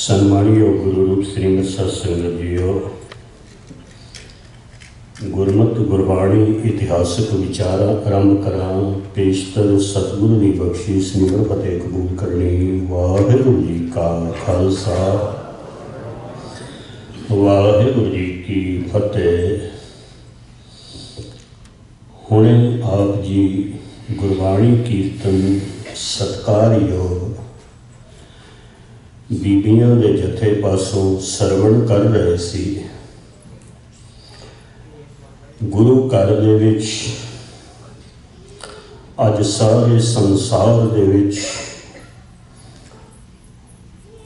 सन्मानयोग गुरु रूप श्रीमद सत्संगत जीओ, गुरमत गुरबाणी इतिहासक विचारा आरंभ करा। पेशतर सतगुरु की बख्शिश निवर फतेह कबूल करनी। वाहिगुरु जी का खालसा, वाहिगुरु जी की फतेह। हुणे आप जी गुरबाणी कीर्तन सत्कारयोग बीबियां दे जथे पासों सरवण कर रहे सी। गुरु घर दे विच अज सारे संसार दे विच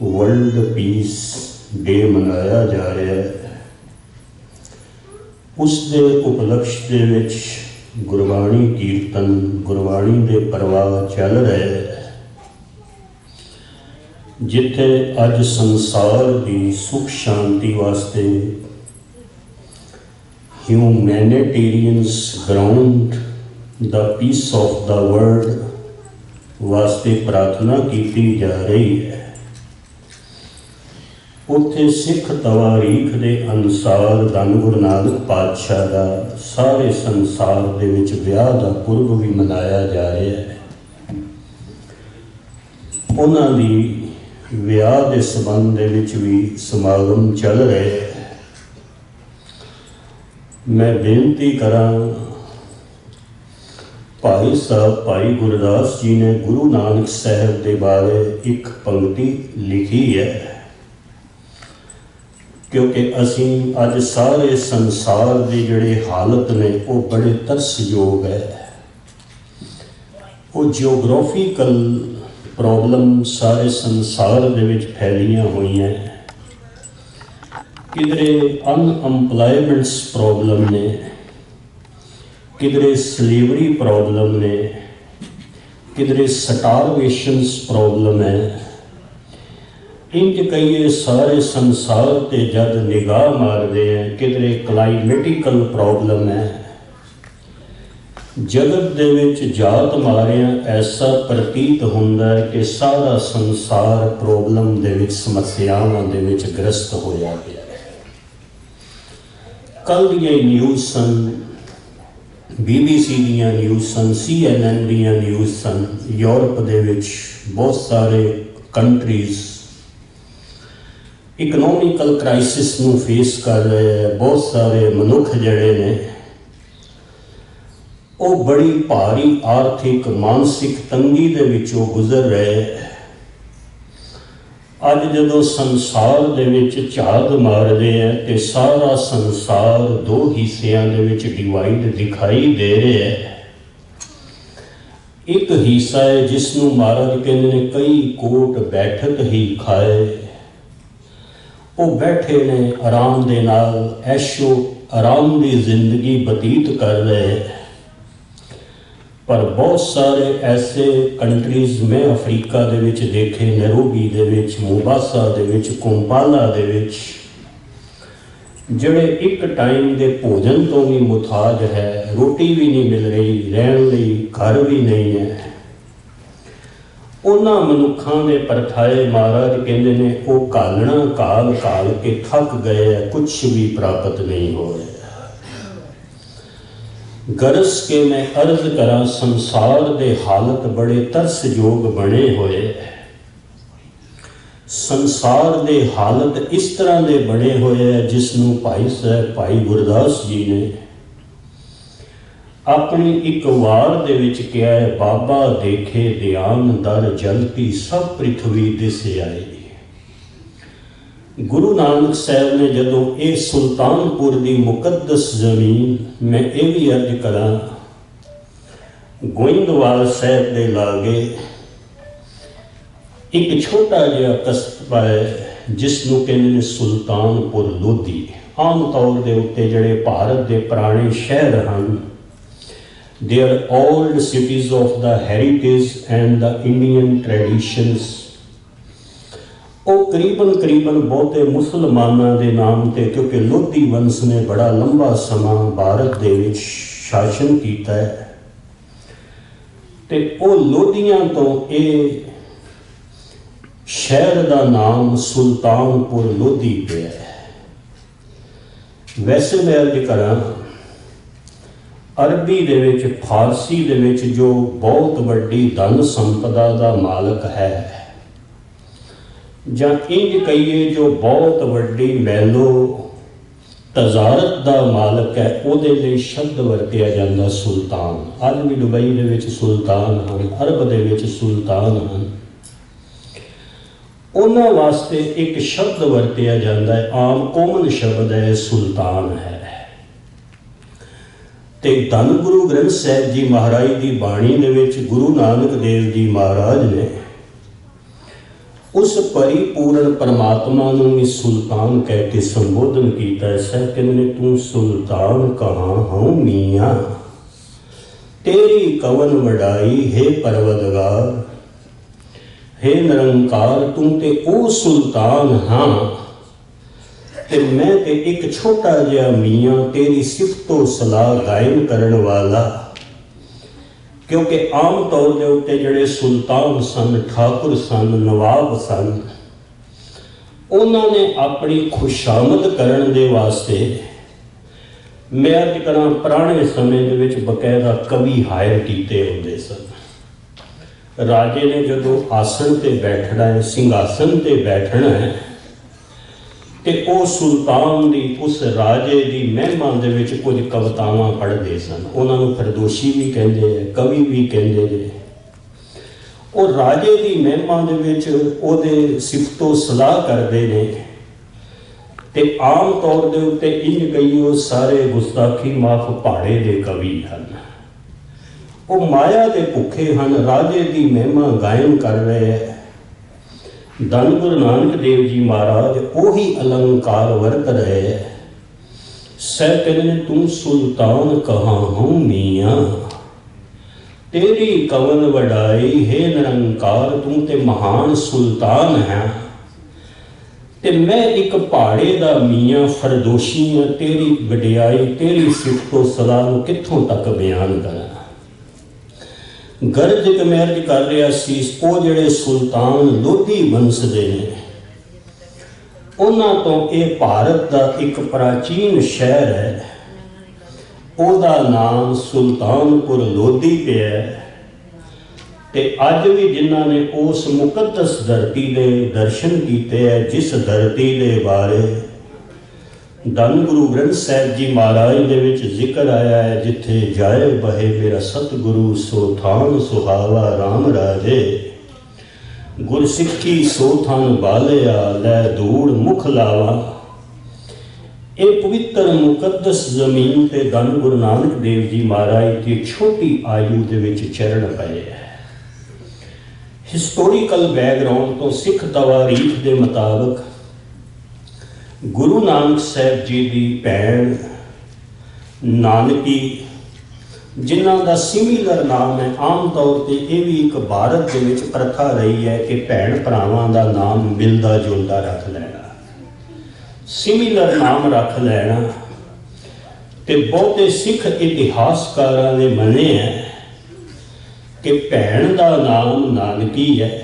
वर्ल्ड पीस डे मनाया जा रहा है। उस दे उपलक्ष्य दे विच गुरबाणी कीर्तन गुरबाणी दे प्रवाह चल रहे हैं। जिथे अज संसार की सुख शांति वास्ते humanitarians ground the peace of the world वास्ते प्रार्थना की जा रही है, उत्थे सिख तवारीख के अनुसार धन गुरु नानक पातशाह का सारे संसार दे विच विआह का पुरब भी मनाया जा रहा है। उन्हां दी विआह के संबंध भी समागम चल रहे हैं। मैं बेनती करा, भाई साहब भाई गुरदास जी ने गुरु नानक साहब के बारे एक पंक्ति लिखी है, क्योंकि असी अज सारे संसार के जोड़े हालत ने वो बड़े तरसयोग है। वो जियोग्राफिकल प्रॉब्लम सारे संसार दे विच फैलियां हुई हैं। किधरे अनएम्प्लॉयमेंट्स प्रॉब्लम ने, किधरे स्लेवरी प्रॉब्लम ने, किधरे स्टारवेशंस प्रॉब्लम है। इंज कई सारे संसार ते जद निगाह मारते हैं, किधरे क्लाइमेटिकल प्रॉब्लम है। जगत दे विच जात मारिया ऐसा प्रतीत हुंदा है कि सारा संसार प्रॉब्लम दे विच समस्यावां दे विच ग्रस्त होया गया है। कल ये न्यूज़ सन, BBC दियां न्यूज़ सन, CNN दियां न्यूज़ सन। यूरोप दे विच बहुत सारे कंट्रीज़ इकनॉमिकल क्राइसिस नूं फेस कर रहे हैं। बहुत सारे मनुख जड़े ने वो बड़ी भारी आर्थिक मानसिक तंगी दे विचों गुजर रहे। अज जदों संसार दे विच झाग मारदे हैं तो सारा संसार दो हिस्सियां दे विच डिवाइड दिखाई दे रहा है। एक हिस्सा है जिसनों महाराज कहते हैं कई कोट बैठक ही खाए। वो बैठे ने आराम दे नाल ऐशो आराम की जिंदगी बतीत कर रहे हैं। पर बहुत सारे ऐसे कंट्रीज़ में अफ्रीका दे विच देखे, नैरोबी दे विच, मोबासा दे विच, कंपाला दे विच, जिहड़े एक टाइम के भोजन तो भी मुताज है, रोटी भी नहीं मिल रही, रहने लई घर भी नहीं है। उन्हां मनुखां दे परथाए महाराज कहते ने वो घालना घाल घाल के थक गए है, कुछ भी प्राप्त नहीं हो रहा। गरज के मैं अर्ज करा, संसार दे हालत बड़े तरसयोग बने हुए। संसार दे हालत इस तरह दे बने हुए है जिसनों भाई साहब भाई गुरदास जी ने अपनी एक वार दे विच कहा है, बाबा देखे ध्यान दर जलती सब पृथ्वी दिस आई। गुरु नानक साहब ने जदों ये सुल्तानपुर की मुकद्दस जमीन, मैं ये भी अर्ज करा, गोइंदवाल साहब के लागे एक छोटा जिहा कस्बा है जिसनों कहते सुल्तानपुर लोधी। आम तौर के उत्ते जिहड़े भारत के पुराने शहर हैं, they are old cities of the heritage and the Indian traditions. वो करीबन बहुते मुसलमानों के नाम से, क्योंकि लोधी वंश ने बड़ा लंबा समा भारत दे विच शासन किया है, तो वो लोधियां तो ये शहर का नाम सुल्तानपुर लोधी पे है। वैसे मैं अर्ज करा अरबी दे विच फारसी दे विच जो बहुत वड्डी धन संपदा का मालक है, जां इंज कहिए जो बहुत वड्डी मैलो तजारत का मालक है, उहदे लई शब्द वरतिया जांदा सुल्तान। अज भी दुबई दे विच सुल्तान हन, अरब दे विच सुल्तान हन। उन्हां वास्ते एक शब्द वरतिया जाता है, आम कॉमन शब्द है, सुल्तान है। ते धन गुरु ग्रंथ साहिब जी महाराज की बाणी दे विच गुरु नानक देव जी महाराज ने उस परिपूर्ण परमात्मा नूं भी सुल्तान कह के संबोधन किया। सह कहने तू सुल्तान कहाँ हूँ मियाँ, तेरी कवन वडाई है परवदगार, हे निरंकार तू ते ओ सुल्तान हाँ, ते मैं ते एक छोटा जिहा मियाँ तेरी सिफतो सलाह गायन करन वाला। क्योंकि आम तौर के उत्ते जड़े सुल्तान सन, ठाकुर सन, नवाब सन, उन्होंने अपनी खुशामद करन दे वास्ते मैं अर्ज करा पुराने समय दे विच बकायदा कवि हायर कीते हुंदे सन। राजे ने जदों आसन ते बैठना है, सिंघासन ते बैठना है, ते ओ सुल्तान दी उस राजे दी महिमा दे विच कुछ कवितावां पढ़दे सन। उन्होंने फरदोशी भी कहंदे हैं, कवि भी कहंदे ने। ओ राजे दी महिमा दे विच ओहदे सिफतो सलाह करदे ने, ते आम तौर दे उत्ते इंज कहियो सारे गुस्ताखी माफ पहाड़े दे कवि हन। वो माया के भुखे हैं, राजे की महिमा गायन कर रहे हैं। धन गुरु नानक देव जी महाराज उही अलंकार वरत रहे हैं। सह कहने तू सुल्तान कहाँ हूँ मियाँ, तेरी कवन वडाई है निरंकार, तू ते महान सुल्तान है, ते मैं एक पहाड़े दा मियाँ फरदोशी हाँ, तेरी वडियाई तेरी सिफतो सलाह कित्थों तक बयान करा। गर्ज कमैरज कर रहा सी वो जिहड़े सुल्तान लोधी वंश दे ने, उन्हां तो ये भारत का एक प्राचीन शहर है, उहदा नाम सुल्तानपुर लोधी पे है। ते अज भी जिन्हां ने उस मुकद्दस धरती के दर्शन किए है, जिस धरती के बारे धन गुरु ग्रंथ साहिब जी महाराज दे विच जिक्र आया है, जिथे जाए बहे मेरा सतगुरु सो थान सुहावा राम राजे, गुरसिक्खी सो थान बालिया लै धूड़ मुख लावा। ये पवित्र मुकद्दस जमीन ते धन गुरु नानक देव जी महाराज की छोटी आयु दे विच चरण पए है। हिस्टोरीकल बैकग्राउंड तो सिख तवारीख के मुताबिक गुरु नानक साहब जी की भैन नानकी, जिन्हां का सिमिलर नाम है, आम तौर पर यह भी एक भारत के विच प्रथा रही है कि भैन भरावां का नाम मिलता जुलता रख लेना, सिमिलर नाम रख लेना। तो बहुते सिख इतिहासकारां ने मने है कि भैन का नाम नानकी है,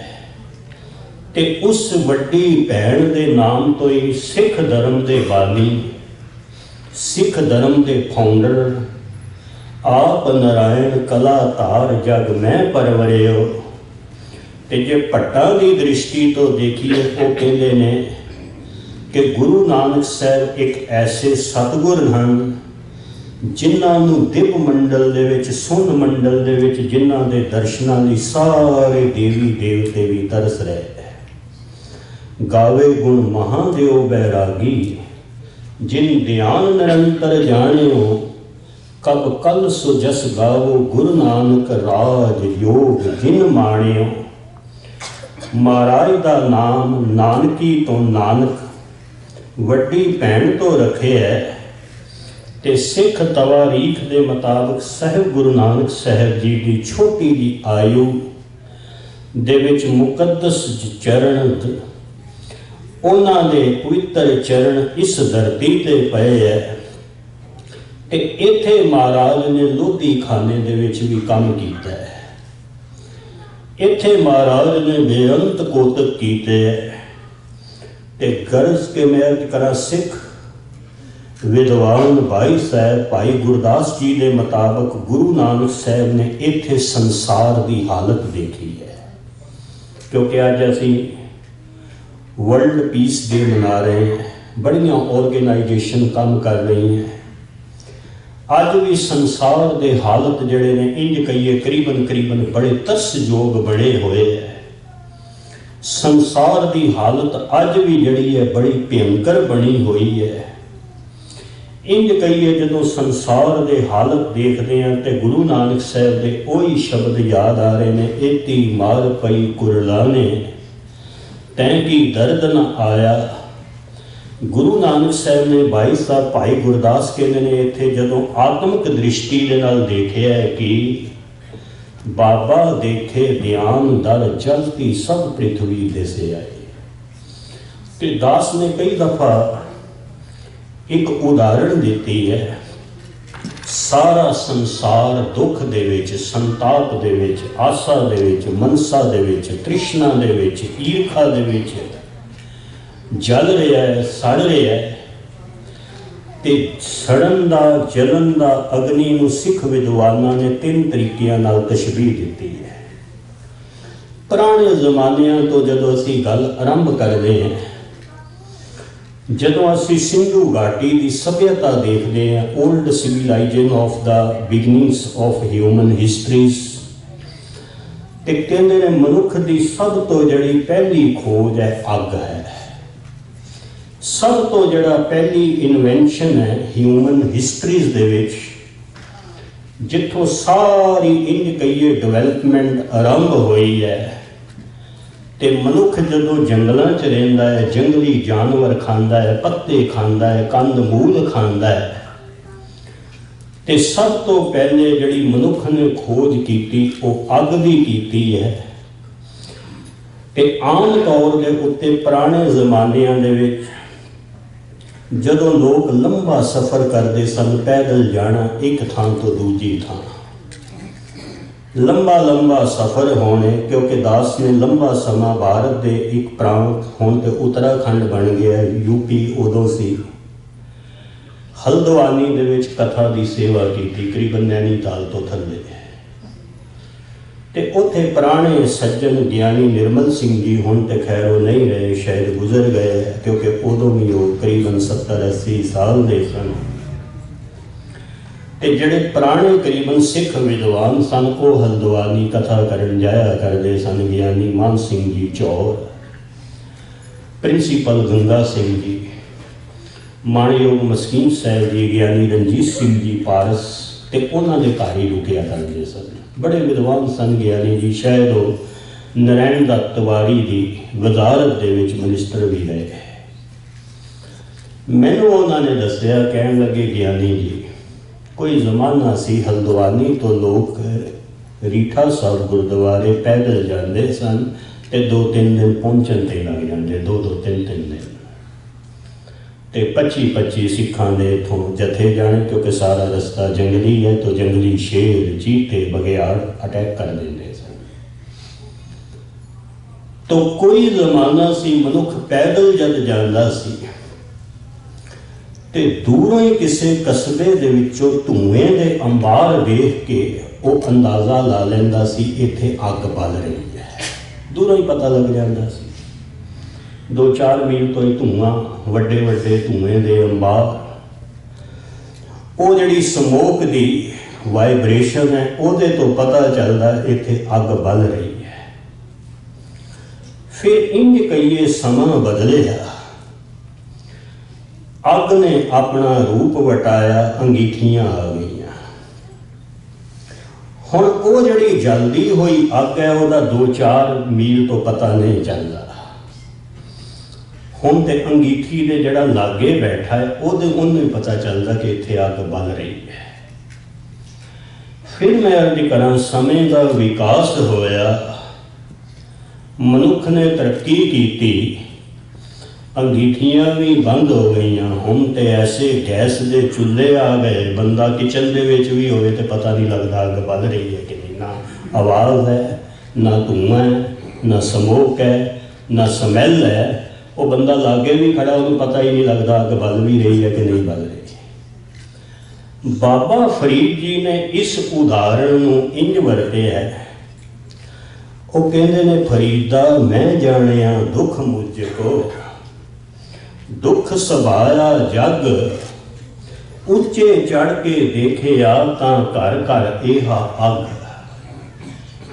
ते उस वड्डी भैन के नाम तो ही सिख धर्म के बानी, सिख धर्म के फाउंडर आप नारायण कला धार जग मैं परवरियो। ते जे भट्टां की दृष्टि तो देखिए वो कहते ने कि गुरु नानक साहब एक ऐसे सतगुर हैं जिन्होंने दिव मंडल दे विच, सुन मंडल दे विच जिन्हां दे दर्शनां लई सारे देवी देवते भी तरस रहे। गावे गुण महादेव बैरागी, जिन ध्यान निरंतर जानियो, कब कल सो जस गावो गुरु नानक राज योग जिन माणियो। महाराज का नाम नानकी तो नानक वड्डी भैन तो रखे है, ते सिख तवारीख के मुताबिक साहिब गुरु नानक साहब जी की छोटी जी आयु दे विच मुकद्दस चरण, उन्हां दे पवित्र चरण इस धरती ते पए है। ते इत्थे महाराज ने लोधी खाने दे विच भी काम कीता है। इत्थे महाराज ने बेअंत कोतक कीते ते गरज के मैं करा सिख विद्वान भाई साहब भाई गुरदास जी के मुताबिक गुरु नानक साहब ने इत्थे संसार की हालत देखी है। क्योंकि अज असी वर्ल्ड पीस डे मना रहे हैं, बड़ियां ऑर्गेनाइजेशन काम कर रही हैं। अज भी संसार के हालत जड़े ने इंज कहिए करीबन बड़े तरसयोग बने हुए है। संसार की हालत अज भी जड़ी है बड़ी भयंकर बनी हुई है। इंज कहिए जो संसार के हालत देखते हैं तो गुरु नानक साहब के वही शब्द याद आ रहे हैं, एती मार पई कुरलाने तैं की दर्द न आया। गुरु नानक साहब ने भाई साहब भाई गुरदास कहते हैं इत्थे जदों आत्मक दृष्टि दे नाल देखिया है कि बाबा देखे ध्यान दर जलती सब पृथ्वी दिसे आए। ते दास ने कई दफा एक उदाहरण देती है, सारा संसार दुख दे विच, संताप दे विच, आशा दे विच, मनसा दे विच, तृष्णा दे विच, ईर्खा दे विच जल रहा है, सड़ रहा है। ते सड़न दा जलन दा अग्नि नूं सिख विद्वानां ने 3 तरीकिਆਂ नाल तशबीह दिती है। पुराने जमानिਆਂ तो जदों असीं गल आरंभ करते हैं, जदों असीं सिंधु घाटी की सभ्यता देखते हैं, old civilisation of the beginnings of human histories, ते कहते हैं मनुख की सब तो जड़ी पहली खोज है अग है। सब तो जड़ा पहली इन्वेंशन है ह्यूमन हिस्टरीज दे विच, जिथों सारी इंज कहिए डिवेलपमेंट आरंभ हुई है। ते मनुख जदों जंगलों च रहिंदा है, जंगली जानवर खांदा है, पत्ते खांदा है, कंद मूल खांदा है। ते सब तो पहले जड़ी मनुख ने खोज की वो अग की कीती है। ते आम तौर के उत्ते पुराने जमानिਆਂ दे विच जदों लोग लंबा सफ़र करते सन, पैदल जाना एक थां तो दूजी थां, लंबा सफ़र होने, क्योंकि दास ने लंबा समा भारत के एक प्रांत हुण ते उत्तराखंड बन गया, यूपी उदों सी। हल्द्वानी दे विच कथा की सेवा की, करीबन नैनीताल तो थल्ले। ते उत्थे पुराने सज्जन ज्ञानी निर्मल सिंह जी हुण ते खैर वो नहीं रहे, शायद गुजर गए, क्योंकि उदों भी वो करीबन 70-80 साल दे सन। ते जिहड़े पुराने करीबन सिख विद्वान सन वो हल्द्वानी कथा करन जाया करते सन। ज्ञानी मान सिंह जी चौर, प्रिंसीपल गंगा सिंह जी, माणयोग मस्कीन साहब जी, ज्ञानी रंजीत सिंह जी पारस, ते उन्हां दे घर ही रुकिया करते सन। बड़े विद्वान सन ज्ञानी जी, शायद वो नारायण दत्त तिवारी की वजारत दे विच मिनिस्टर भी रहे। मैनू उन्होंने दसिया, कहन लगे ज्ञानी जी कोई जमाना सी हल्द्वानी तो लोग रीठा साहब गुरुद्वारे पैदल जाते सन, ते 2-3 दिन पहुँचन ते लग जाते, 2-3 दिन। ते 25-25 सिखां दे इत्थों जथे जाने, क्योंकि सारा रास्ता जंगली है, तो जंगली शेर चीते बघियाड़ अटैक कर देंगे सन। तो कोई जमाना सी मनुख पैदल जद जांदा सी ते दूरों ही किसी कस्बे दे विचों धुएं दे अंबार वेख के वो अंदाजा ला लैंदा सी इत्थे अग बल रही है। दूरों ही पता लग जाता सी, 2-4 मील तो ही धुआं, वड्डे वड्डे धुएं दे अंबार, वो जिहड़ी समोक दी वाइब्रेशन है उहदे तो पता चलदा इत्थे अग बल रही है। फिर इंज कहिए समा बदलिया, अग ने अपना रूप वटाया, अंगीठियां आ गई। हुण वो जिहड़ी जलदी हुई अग है उहदा 2-4 मील तो पता नहीं चलता। हुण ते अंगीठी दे जिहड़ा लागे बैठा है उन्हें पता चलता कि इत्थे अग बल रही है। फिर मैं अर्ज करा, समय का विकास होया, मनुख ने तरक्की की, अंगीठियां भी बंद हो गई। हुण तो ऐसे गैस के चूल्हे आ गए, बंदा किचन दे विच भी होवे तो पता नहीं लगता अग बल रही है कि नहीं, ना आवाज़ है ना धुआं है, ना समोक है, ना समैल है। वो बंदा लागे भी खड़ा, उन्हें पता ही नहीं लगता कि बल भी रही है कि नहीं बल रही। बाबा फरीद जी ने इस उदाहरण नूं इंज वरते है। वो कहते ने, फरीदा मैं जानिया दुख मुझको, दुख सभाया जग, उच्चे चढ़ के देखे आ तां घर घर एहा अग।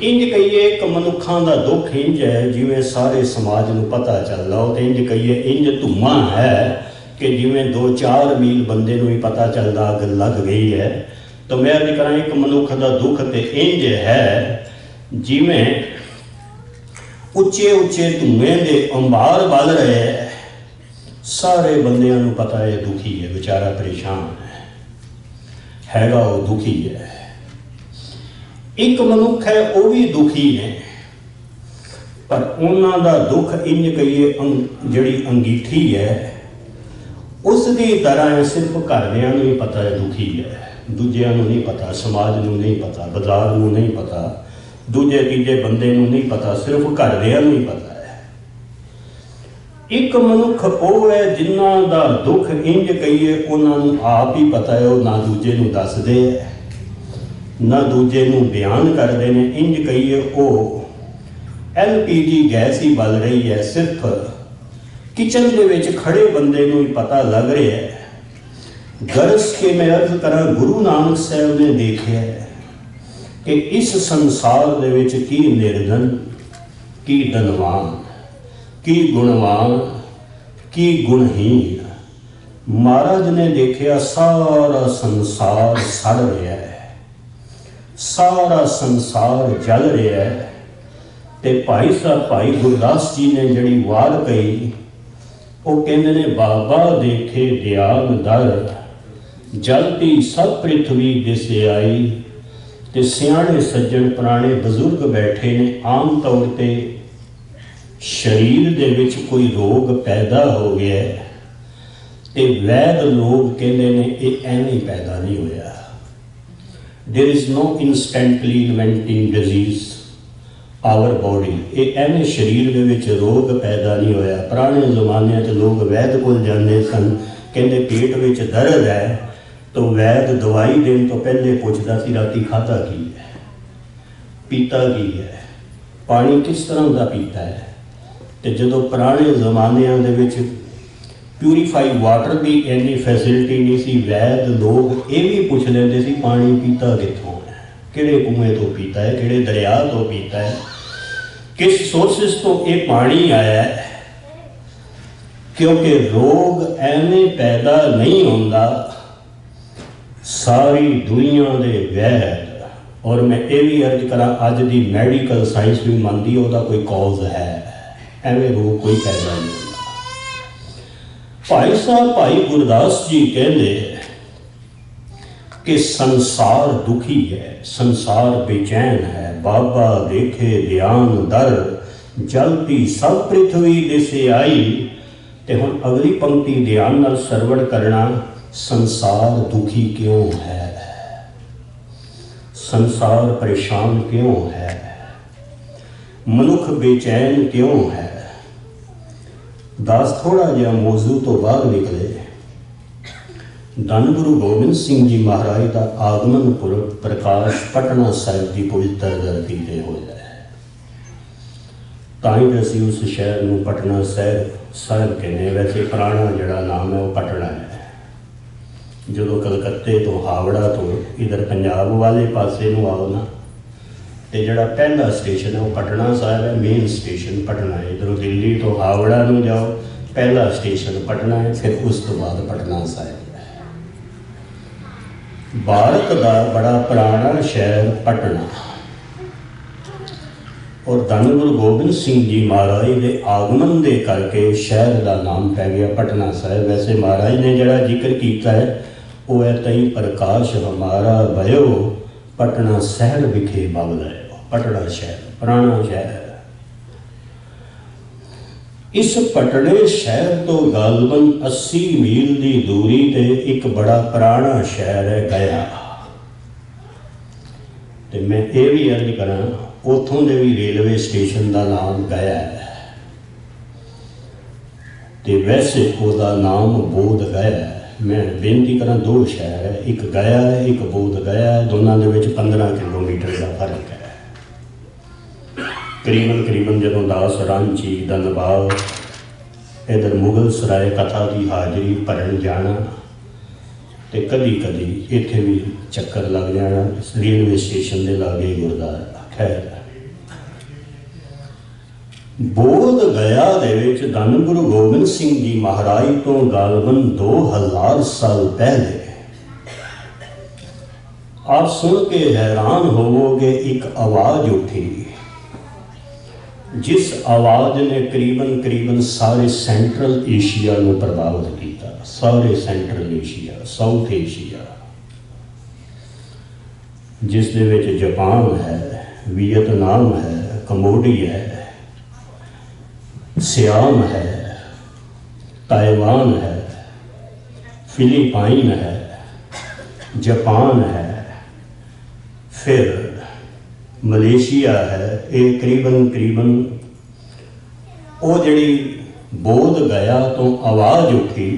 इंज कहिए एक मनुखा का दुख इंज है जिमें सारे समाज को पता चलता हो, तो इंज कहिए इंज धुआं है कि जिमें 2-4 मील बंदे को ही पता चलता अग लग गई है। तो मैं अर्ज करा, एक मनुख का दुख तो इंज है जिमें उच्चे उच्चे धुएं के अंबार बल रहे है, सारे बंदियां नूं पता है दुखी है, बेचारा परेशान हैगा, वो दुखी है। एक मनुख है वो भी दुखी ने, पर उन्हों का दुख इंज कहिए जिहड़ी अंगीठी है उसकी तरह सिर्फ घरदियां नूं ही पता है दुखी है, दूजियां नूं नहीं पता, समाज नूं नहीं पता, बाजार नूं नहीं पता, दूजे तीजे बंदे नूं नहीं पता, सिर्फ घरदियां नूं ही पता है। एक मनुख वो है जिन्हां दा दुख इंज कहिए उन्होंने आप ही पता है, वो ना दूजे नूं दसदे है, ना दूजे नूं बयान करते हैं। इंज कहिए वो LPG गैस ही बल रही है, सिर्फ किचन दे विच खड़े बंदे नूं ही पता लग रहा है। गरज के मैं अर्ज करा, गुरु नानक साहब ने देखा है कि इस संसार दे विच की निर्धन, की धनवान, की गुणवान, की गुणहीन। महाराज ने देखा सारा संसार सड़ रहा है, सारा संसार जल रहा है। ते भाई साहब भाई गुरदास जी ने जड़ी वार कही, वो कहते ने, बाबा देखे दयाल दर, जलती सब पृथ्वी दिसे आई। ते सियाणे सज्जन पुराने बजुर्ग बैठे ने। आम तौर पर शरीर दे विच कोई रोग पैदा हो गया है, ते वैद लोग कहते ने ये एवं पैदा नहीं होया। There is no instantly inventing disease our body. ये एवं शरीर दे विच रोग पैदा नहीं होया। पुराने जमाने च लोग वैद कोल जाते सन, कहते पेट विच दर्द है, तो वैद दवाई देने तो पहले पूछता सी राती खाता की है, पीता की है, पानी किस तरह का पीता है। तो जो पुराने जमानिया के प्यूरीफाई वाटर की इन्नी फैसिलिटी नहीं सी, वैद लोग ये भी पूछ लेते सी पानी पीता कितों है, किहड़े कुएं तो पीता है, किहड़े दरिया तो पीता है, किस सोर्सिस तो ये पानी आया है। क्योंकि रोग एवं पैदा नहीं होता, सारी दुनिया के वैद, और मैं ये भी अर्ज करा अज की मैडिकल साइंस भी मानती है उसका कोई कॉज है, एवं रोग कोई पैदा नहीं होता। भाई साहब भाई गुरदास जी कहते कि संसार दुखी है, संसार बेचैन है। बाबा देखे ध्यान दर, जलती सब पृथ्वी दिसे आई। ते हुण अगली पंक्ति ध्यान नाल सरवण करना, संसार दुखी क्यों है, संसार परेशान क्यों है, मनुख बेचैन क्यों है। दास थोड़ा जिहा मौजू तो बाहर निकले। धन गुरु गोबिंद सिंह जी महाराज का आगमन पुरब प्रकाश पटना साहिब की पवित्र धरती से होया है। ताई असी उस शहर में पटना साहिब कहने, वैसे पुराना जड़ा नाम है वो पटना है। जो कलकत्ते तो हावड़ा तो इधर पंजाब वाले पासे नूं आओ ना, तो जड़ा पहला स्टेशन है वो पटना साहिब है, मेन स्टेशन पटना है। इधरों दिल्ली तो हावड़ा नूं जाओ, पहला स्टेशन पटना है, फिर उस तो बाद पटना साहिब है। भारत का बड़ा पुराना शहर पटना, और धन गुरु गोबिंद सिंह जी महाराज के आगमन के करके शहर का नाम पै गया पटना साहिब। वैसे महाराज ने जड़ा जिक्र किया है वो है, तई प्रकाश हमारा भयो, पटना शहर विखे बल रहे। पटना शहर पुराना शहर है। इस पटने शहर तो गालबन 80 मील की दूरी ते एक बड़ा पुराना शहर है गया। तो मैं ये भी अर्ज करा ਉੱਥੋਂ ਦੇ ਵੀ ਰੇਲਵੇ ਸਟੇਸ਼ਨ ਦਾ ਨਾਮ ਗया है ਤੇ ਵੈਸੇ ਉਹਦਾ ਨਾਮ ਬੋਧ ਗया है। मैं बेनती करा, दो शहर है, एक गया है एक बोध गया है, दोनों के विच 15 किलोमीटर का फर्क है। करीबन जदों दास रांची धनबाद इधर मुगल सराय कथा की हाजरी भरन जाना तो कदी कदी इत्थे भी चक्कर लग जाना रेलवे स्टेशन के लागे गुरुद्वारा। खैर बोध गया दे विच धन गुरु गोबिंद सिंह जी महाराज तो गालबन 2000 साल पहले आप सुन के हैरान होवोगे, एक आवाज उठी जिस आवाज ने करीबन सारे सेंट्रल एशिया को प्रभावित किया। सारे सेंट्रल एशिया, साउथ एशिया, जिस दे विच जापान है, वियतनाम है, कंबोडिया है, सियाम है, ताइवान है, फिलीपाइन है, जापान है, फिर मलेशिया है। ये करीबन वो जड़ी बोध गया तो आवाज़ उठी,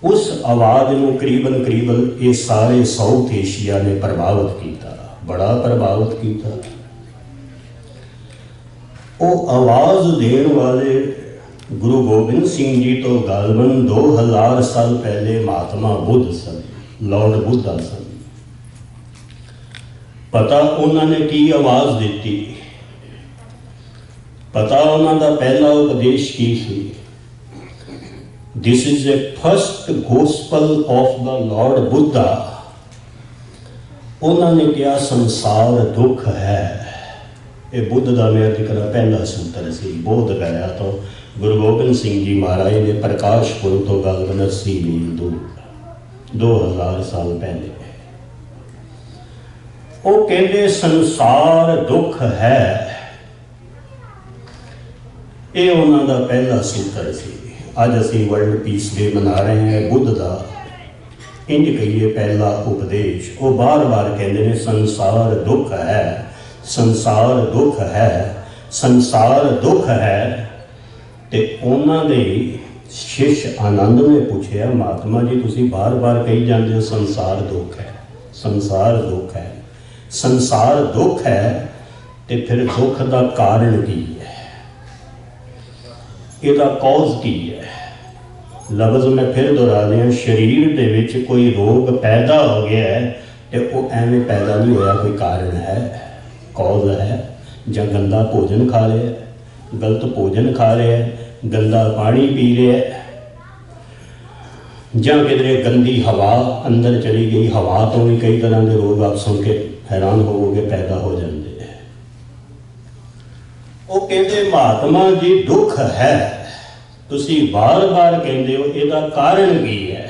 उस आवाज़ को करीबन ये सारे साउथ एशिया ने प्रभावित किया, बड़ा प्रभावित किया। वो आवाज़ देने वाले गुरु गोबिंद सिंह जी तो गालबन 2000 साल पहले महात्मा बुद्ध सन, लॉर्ड बुद्धा सन। पता उन्होंने की आवाज़ दी, पता उन्होंने पहला उपदेश की सी, this is a first gospel of the lord Buddha. उन्होंने क्या संसार दुख है, ये बुद्ध का मैं जिक्र पहला सूत्र से। बोध गया तो गुरु गोबिंद सिंह जी महाराज ने प्रकाशपुर तो गालबन 80 मील दूर 2000 साल पहले वो कहते संसार दुख है। ये उन्होंने पहला सूत्र से। अज असी वर्ल्ड पीस डे मना रहे हैं, बुद्ध का इंज कहिए पहला उपदेश। वो बार बार कहते हैं संसार दुख है, संसार दुख है, संसार दुख है। तो उन्होंने शिष्य आनंद ने पूछा, महात्मा जी तुसी बार बार कही जाते हो संसार दुख है, संसार दुख है, संसार दुख है, तो फिर दुख का कारण की है, इसका कॉज की है। लफ्ज़ मैं फिर दोहरा दिया, शरीर दे विच कोई रोग पैदा हो गया है तो वो एवं पैदा नहीं होया, कोई कारण है, कॉज है। ਜਾਂ गंदा भोजन खा रहे, गलत भोजन खा रहे, गंदा पानी पी रहे, ਜਾਂ किधरे गंदी हवा अंदर चली गई, हवा तो भी कई तरह के रोग आप सुन के हैरान होवोगे पैदा हो जाते हैं। वो कहते महात्मा जी दुख है, तुसी बार बार कहते हो, इसका कारण की है।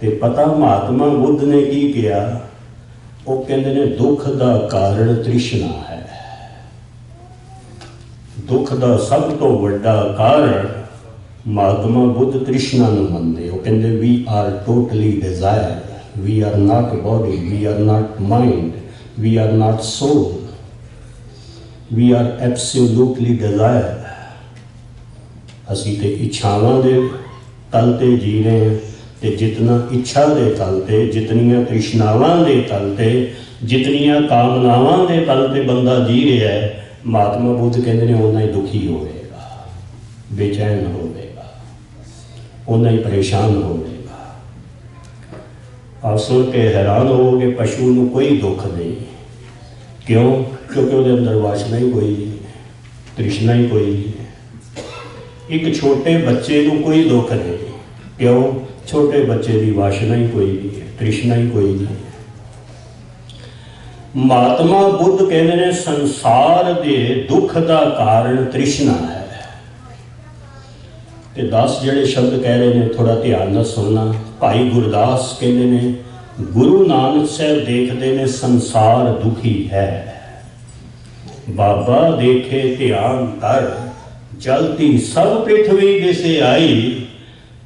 तो पता महात्मा बुद्ध ने की किया, वो कहते ने दुख का कारण तृष्णा है। दुख का सब तो बड़ा कारण महात्मा बुद्ध तृष्णा ਨੂੰ ਮੰਨਦੇ। ਉਹ ਕਹਿੰਦੇ we are totally desire, we are not body, we are not mind, we are not soul, we are absolutely desire. ਅਸੀਂ ਤੇ ਇੱਛਾਵਾਂ ਦੇ ਤਲ ਤੇ ਜੀ ਰਹੇ ਹਾਂ, ਤੇ जितना इच्छा के तल ते, जितनियां तृष्णावां के तल ते, जितनियां कामनावां के तल ते बंदा जी रहा है, महात्मा बुद्ध कहते हैं उन्ना ही दुखी होगा, बेचैन होगा, उन्ना ही परेशान होगा। आप सुन के हैरान होगे, पशु को कोई दुख नहीं, क्यों? क्योंकि वो अंदर वासना ही कोई नहीं, तृष्णा ही कोई नहीं। एक छोटे बच्चे को कोई दुख नहीं, क्यों? छोटे बच्चे की वासना ही कोई नहीं है, तृष्णा ही कोई नहीं है। महात्मा बुद्ध कहते हैं संसार के दुख का कारण तृष्णा है। ते 10 जड़े शब्द कह रहे हैं, थोड़ा ध्यान नाल सुनना। भाई गुरदास कहते हैं गुरु नानक साहब देखते हैं संसार दुखी है, बाबा देखे ध्यान कर, जलती सब पृथ्वी दिसे आई।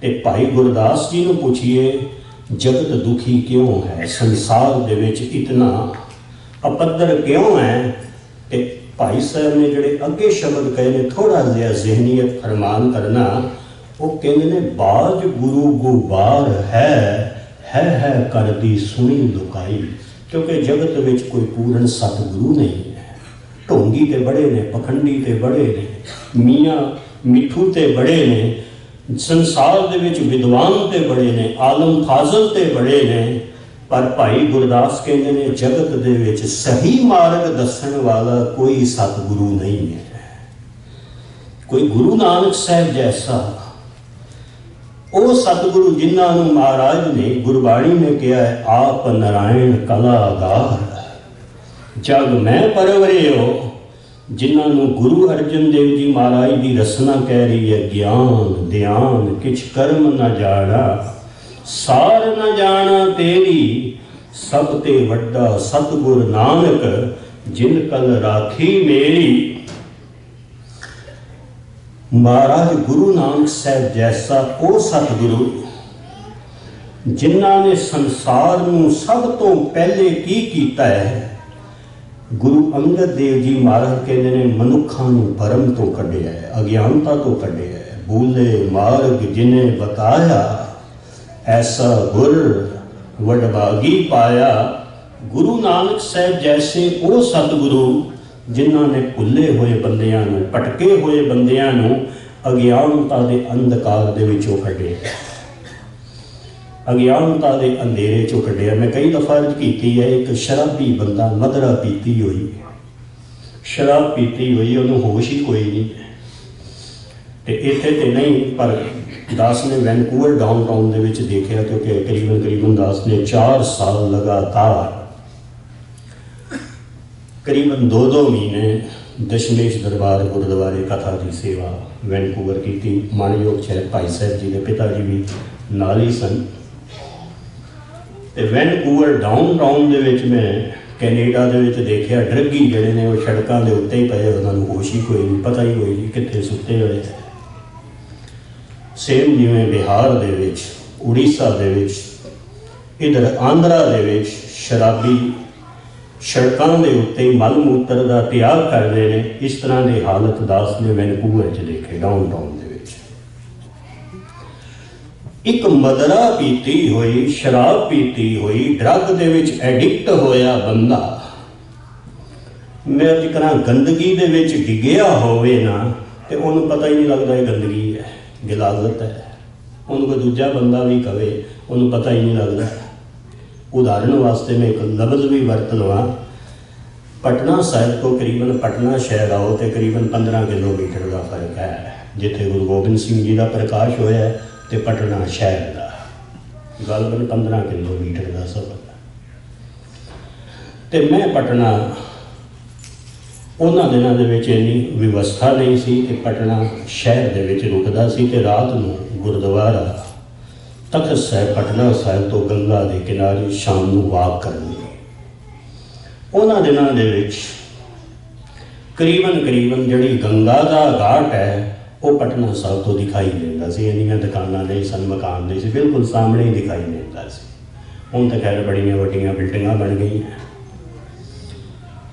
ते भाई गुरदास जी को पूछिए जगत दुखी क्यों है, संसार दे विच इतना अपद्दर क्यों है? तो भाई साहब ने जोड़े अगे शब्द कहे ने थोड़ा जिहा जहनीयत फरमान करना। वो कहते ने बाज गुरु गुबार है कर दी सुनी लुकाई। क्योंकि जगत विच कोई पूर्ण सतगुरु नहीं है। ढोंगी ते बड़े ने, पखंडी ते बड़े ने, मियाँ मिठू ते बड़े ने, संसार दे विच विद्वान ते बड़े ने, आलम फाजल ते बड़े ने। पर भाई गुरदास कहते ने जगत दे विच सही मार्ग दसन वाला कोई सतगुरु नहीं है। कोई गुरु नानक साहब जैसा वो सतगुरु जिन्होंने महाराज ने गुरबाणी में कहा है आप नारायण कलागार जग मैं परवरे हो। जिन्होंने गुरु अर्जन देव जी महाराज की रसना कह रही है ज्ञान ध्यान किछ कर्म न जाना सार न जाना तेरी सब ते वड्डा सतगुर नानक जिन कल राखी मेरी। महाराज गुरु नानक साहब जैसा वो सतगुरु जिन्हों ने संसार में सब तो पहले की कीता है। गुरु अंगद देव जी महाराज कहते हैं मनुखा भरम तो कढ़िया है, अज्ञानता तो कढ़िया है। भूले मार्ग जिन्हें बताया ऐसा गुर वडभागी पाया। गुरु नानक साहब जैसे वो सतगुरु जिन्होंने भुले हुए बंदियां नूं भटके हुए बंदियां नूं अज्ञानता के अंधकार दे विचों कढ़िया, अज्ञानता के अंधेरे चों कढ़िया। मैं कई दफा अर्ज की है एक शराबी बंदा मदरा पीती हुई, शराब पीती हुई उन्होंने होश ही कोई नहीं। तो इत्थे तो नहीं पर दास ने वैनकूवर डाउनटाउन दे विच देखा क्योंकि करीबन दास ने 4 साल लगातार करीबन 2 महीने दशमेश दरबार गुरुद्वारे कथा की सेवा वैनकूवर की थी। मानयोग शहर भाई साहब जी के पिता जी भी नाल ही सन। तो वैनकूवर डाउनटाउन दे विच मैं कैनेडा दे विच देखा ड्रगी जिहड़े ने वो सड़कों के उत्ते ही पे, उन्होंने होश ही कोई नहीं, पता ही कोई नहीं कित्थे सुते हुए। सेम जिवें बिहार दे विच उड़ीसा दे विच इधर आंध्रा दे विच शराबी सड़कों के उत्ते मल मूत्र का त्याग करते हैं। इस तरह की हालत दास ने वैनकूवर च देखे डाउनटाउन दे विच। एक मदरा पीती हुई शराब पीती हुई ड्रग दे विच एडिक्ट होया बंदा मैं अज करा गंदगी दे विच डिगया होवे ना तो उन्होंने पता ही नहीं लगता ये गंदगी है, गिलाजत है। उन्होंने कोई दूजा बंदा भी कहे उन्होंने पता ही नहीं लगता। उदाहरण वास्ते मैं एक लफ्ज़ भी वरत लवा। पटना साहिब तो करीबन पटना शहर आओ तो करीबन 15 किलोमीटर का फर्क है। जिथे गुरु गोबिंद सिंह जी का प्रकाश होया तो पटना शहर का गलबन 15 किलोमीटर का सफर। तो मैं पटना उन्होंने दिनों के इन्नी व्यवस्था नहीं सी कि पटना शहर के रुकता सी ते रात को गुरुद्वारा तख्त साहिब पटना साहिब तो गंगा के किनारे शाम को वाक करनी। उन्होंने दिनों के करीबन जी गंगा का घाट है वो पटना साहिब तो दिखाई देता सी। इन्नियां दुकानां नहीं सन, मकान नहीं सी, बिल्कुल सामने ही दिखाई देता सी। हुण तो खैर बड़ियां वड्डियां बिल्डिंगां बन गई हैं।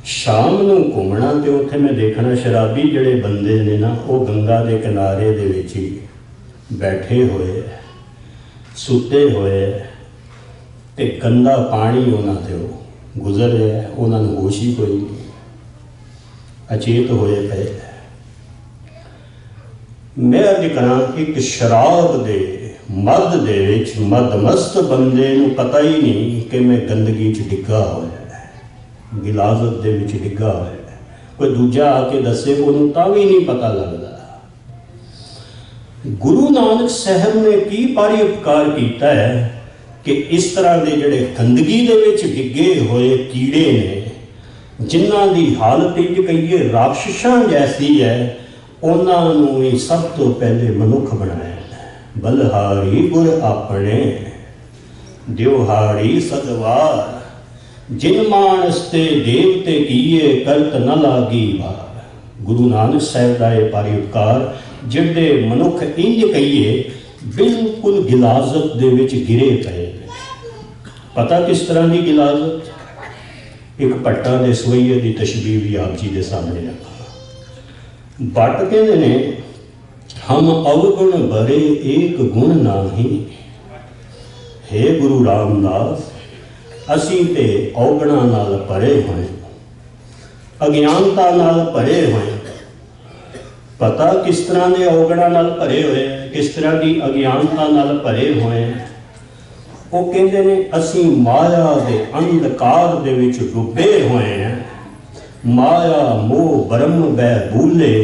शाम को घूमना तो उत्थे मैं देखना शराबी जिहड़े बंदे ने ना वो गंगा के किनारे दे विच ही बैठे हुए सुते हुए ते गंदा पानी उन्हां ते गुजर रहा है। उन्होंने होश ही कोई नहीं, अचेत होए पे। मैं अर्ज करा एक शराब दे मद दे विच मदमस्त बंदे नूं पता ही नहीं कि मैं गंदगी च डिग्गा होया, गिलाजत दे विच डिग्गा होया। कोई दूजा आके दसे उन्होंने तां भी नहीं पता लगता। गुरु नानक साहब ने की भारी उपकार किया है कि इस तरह के जोड़े गंदगी दे विच डिगे हुए कीड़े ने जिन्हां दी हालत इंज कहिए राक्षसां जैसी है, उन्होंने ही सब तो पहले मनुख बनाया। बलहारी गुर अपने द्योहारी सदवार जिन मानस ते देवते किए करत न लागी वार। गुरु नानक साहब का यह भारी उपकार जिहड़े मनुख इंज कहिए बिल्कुल गिलाजत दे विच गिरे पे। पता किस तरह की गिलाजत? एक भट्टां दे सवैये की तशबीह भी आप जी के सामने रखा। भट्ट कहते ने हम अवगुण भरे एक गुण नाही, हे गुरु रामदास असीं ते अवगुणां नाल भरे होए, अज्ञानता नाल भरे होए। पता किस तरह के अवगुणां नाल भरे हुए, किस तरह की अज्ञानता नाल भरे हुए। वो कहते ने असीं माया के अंधकार दे विच डुबे हुए हैं। माया मोह ब्रह्म बै भूले,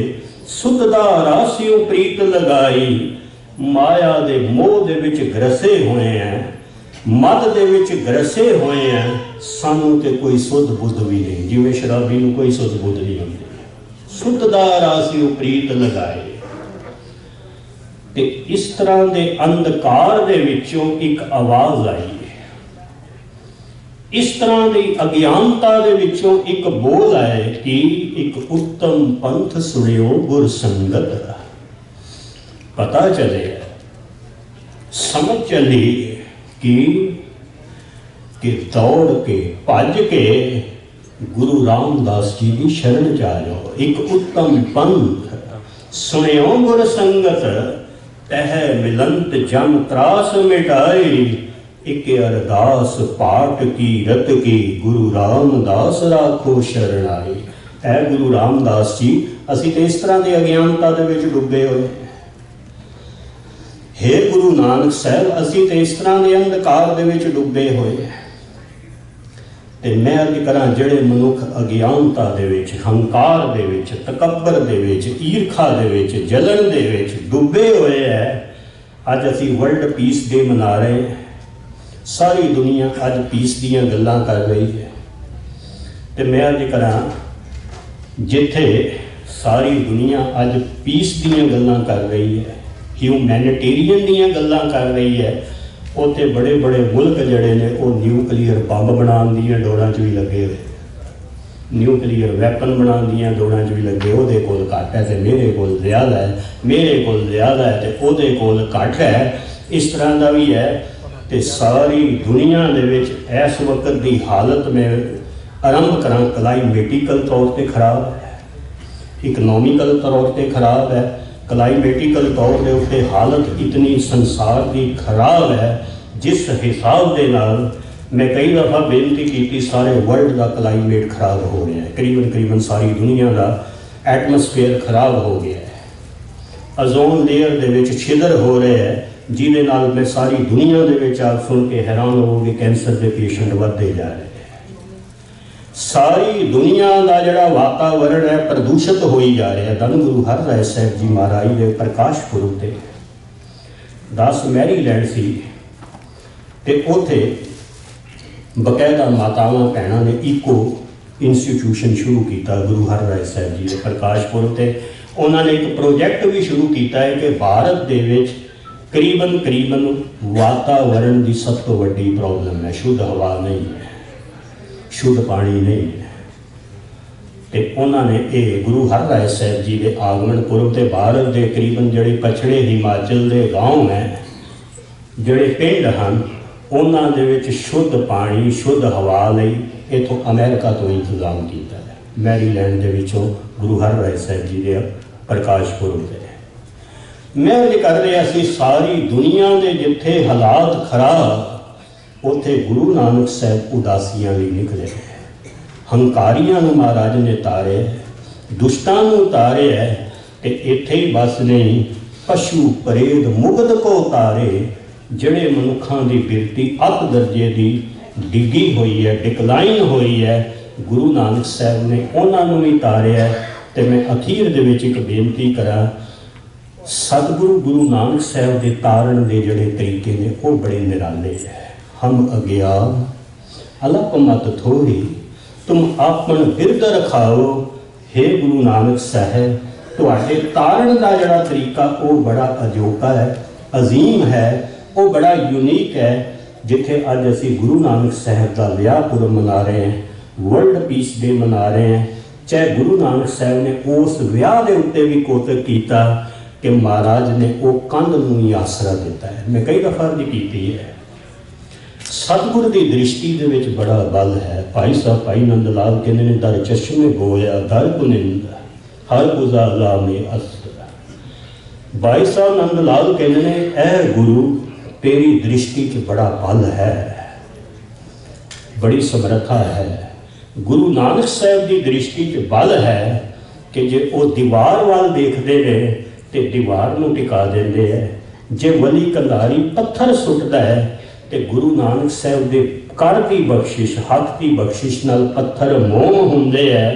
सुधदा रासियों प्रीत लगाई। माया दे मोह दे विच ग्रसे हुए हैं, मद दे विच ग्रसे हुए हैं। सानू ते कोई सुध बुध भी नहीं, जिवें शराबी नूं कोई सुध बुध नहीं होंदी। सुधदा रासियों प्रीत लगाए। ते इस तरह के अंधकार दे विचों एक आवाज़ आई है, इस तरह की अज्ञानता दे विचों एक बोल आए कि एक उत्तम पंथ सुनियो गुर संगत। पता चले, समझ चली कि दौड़ के भज के गुरु रामदास जी की शरण जा जाओ। एक उत्तम पंथ सुनियो गुर संगत, तह मिलंत जम त्रास मिटाई। एक अरदास पाठ की रत की, गुरु रामदास राखो शरणाई। है गुरु रामदास जी असी तो इस तरह की अज्ञानता दे विच डुबे हुए। हे गुरु नानक साहब असी तो इस तरह के अंधकार दे विच डुबे हुए। ते मैं अर्ज करा जिहड़े मनुख अज्ञानता दे विच, हंकार दे विच, तकब्बर दे विच, ईरखा दे विच, जलन दे विच डुबे हुए है। अज असी वर्ल्ड पीस डे मना रहे हैं। सारी दुनिया अज पीस दीयां गल्लां कर रही है। ते मैं अर्ज करा जिथे सारी दुनिया अज पीस दीयां गल्लां कर रही है, ह्यूमैनिटेरियन दीयां गल्लां कर रही है, उत्थे बड़े बड़े मुल्क जड़े ने वो न्यूकलीयर बंब बनाने दीयां दौड़ां च भी लगे हुए, न्यूकलीयर वैपन बनाने दीयां दौड़ां च भी लगे। उहदे कोल घट है तो मेरे कोल ज़्यादा है, मेरे कोल ज़्यादा है तो उहदे कोल घट है। इस तरह का भी है। तो सारी दुनिया दे विच इस वक्त की हालत में आरंभ करा, क्लाइमेटिकल तौर पर खराब है, इकनॉमिकल तौर पर खराब है, क्लाइमेटिकल तौर के उत्ते हालत इतनी संसार की खराब है जिस हिसाब के नाल मैं कई दफ़ा बेनती की सारे वर्ल्ड का क्लाइमेट खराब हो गया है। करीबन सारी दुनिया का एटमोसफेयर खराब हो गया है। ओजोन लेयर दे विच छिदर हो रहे हैं जिहदे नाल मैं सारी दुनिया दे विच आप सुन के हैरान होवोगे कैंसर के पेशेंट बढ़ते जा रहे हैं। सारी दुनिया का जोड़ा वातावरण है प्रदूषित हो ही जा रहा है। धन गुरु हरराय साहब जी महाराज के प्रकाश पुरब से 10 मैरीलैंड सी ते उथे बकायदा मातावां भैणां ने इको इंस्टीट्यूशन शुरू किया गुरु हरराय साहब जी के प्रकाश पुरब से। उन्होंने एक प्रोजैक्ट भी शुरू किया है कि भारत के विच करीबन वातावरण की सब तो वड्डी प्रॉब्लम है शुद्ध हवा नहीं है, शुद्ध पानी नहीं है। तो उन्होंने ये गुरु हरराय साहब जी के आगमन पुरब से भारत के करीबन जोड़े पछड़े हिमाचल के गाँव हैं, जोड़े पिंड हैं, उन्होंने शुद्ध पानी शुद्ध हवा लई इतों अमेरिका तो इंतजाम किया है। मैरीलैंड के विचों गुरु हरराय साहब जी के प्रकाश पुरब से मैं ये कर रहा सी सारी दुनिया के जिथे हालात खराब उत्थे गुरु नानक साहब उदासियां भी निकले, हंकारियां महाराज ने तारे, दुष्टां तारे है। तो इत्थे ही बस नहीं पशु परेद मुगध को तारे, जिहड़े मनुखां की बिरती अत दर्जे की डिगी हुई है, डिकलाइन हुई है, गुरु नानक साहब ने उन्होंने भी तारिया। तो मैं अखीर दे विच एक बेनती करा, सतगुरु गुरु नानक साहब के तारण के जोड़े तरीके ने वो बड़े निराले है। हम अज्ञान अलप मत थोड़ी तुम आपन बिरद रखाओ, हे गुरु नानक साहब तुहाडे तारण का जोड़ा तरीका वो बड़ा अजोका है, अजीम है, वो बड़ा यूनीक है। जिथे अज असी गुरु नानक साहब का विआह पुरब मना रहे हैं, वर्ल्ड पीस डे मना रहे हैं, चाहे गुरु नानक साहब ने उस विआह के उत्ते भी कोतक किया कि महाराज ने वो कंध नूं ही आसरा दिता है। मैं कई दफा अर्ज की है, सतगुर की दृष्टि दे विच बड़ा बल है। भाई साहब भाई नंद लाल कहते हैं दर चश्मे गोया दर कुनिंद हर उजाला में असर। भाई साहब नंद लाल कहते हैं ए गुरु तेरी दृष्टि च बड़ा बल है, बड़ी समर्था है। गुरु नानक साहब की दृष्टि च बल है कि जे वो दीवार वाल देखते हैं तो दीवार को टिका देंगे है, जे वली कंधारी पत्थर सुटता है तो गुरु नानक साहब के कर की बख्शिश हक की बख्शिश नाल पत्थर मोम होंदे है।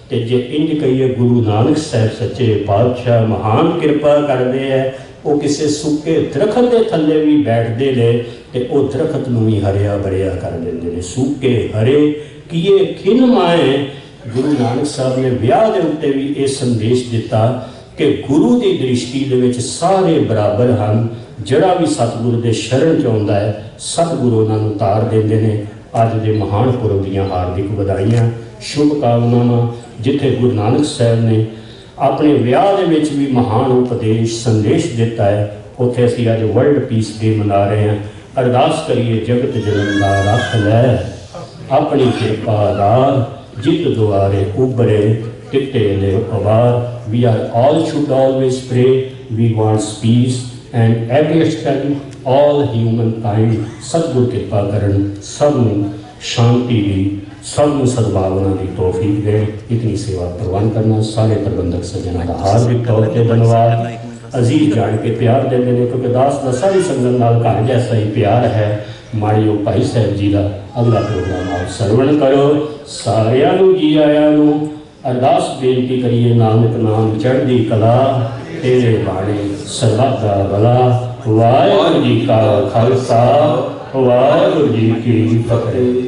तो जे इंज कहिए गुरु नानक साहब सच्चे पातशाह महान कृपा करते हैं, वो किसी सुके दरखत के थले भी बैठते हैं तो वह दरखत में भी हरिया भरिया कर देंगे ने। सूके हरे किए खिन माए। गुरु नानक साहब ने विआह के उत्ते भी ये संदेश दिता कि गुरु की दृष्टि दे विच सारे बराबर हैं। जड़ा भी सतगुरु के शरण च आउंदा है सतगुरु उन्होंने तार देंगे ने। अज के महान पुरब दीयां हार्दिक बधाइयां शुभकामनावां। जिथे गुरु नानक साहब ने अपने विआह दे विच भी महान उपदेश संदेश दिता है, उत्थे असीं अज वर्ल्ड पीस डे मना रहे हैं। अरदास करिए जगत जनंदा रख लै अपनी कृपा दार, जित दुआरे उभरे किते ले अवार। We are all should always pray, we wants peace and एवरीस्ट ऑल ह्यूमन काइंड। सतगुर कृपा करन सबनूं शांति दी, सबनूं सद्भावना की तौफीक दे। इतनी सेवा प्रवान करना सारे प्रबंधक सज्जना का हार्दिक तौर पर धन्यवाद। अजीज जान के प्यार देते हैं क्योंकि दास का सारी संगत नाल घर जैसा ही प्यार है। माड़ियो भाई साहब जी का अगला प्रोग्राम आप सरवण करो। सारियां नूं जी आया नूं अरदास बेनती करिए नानक नाम चढ़दी कला तेरे बाणे सरबत दा भला। वाहिगुरू जी का खालसा वाहिगुरू जी की फतेह।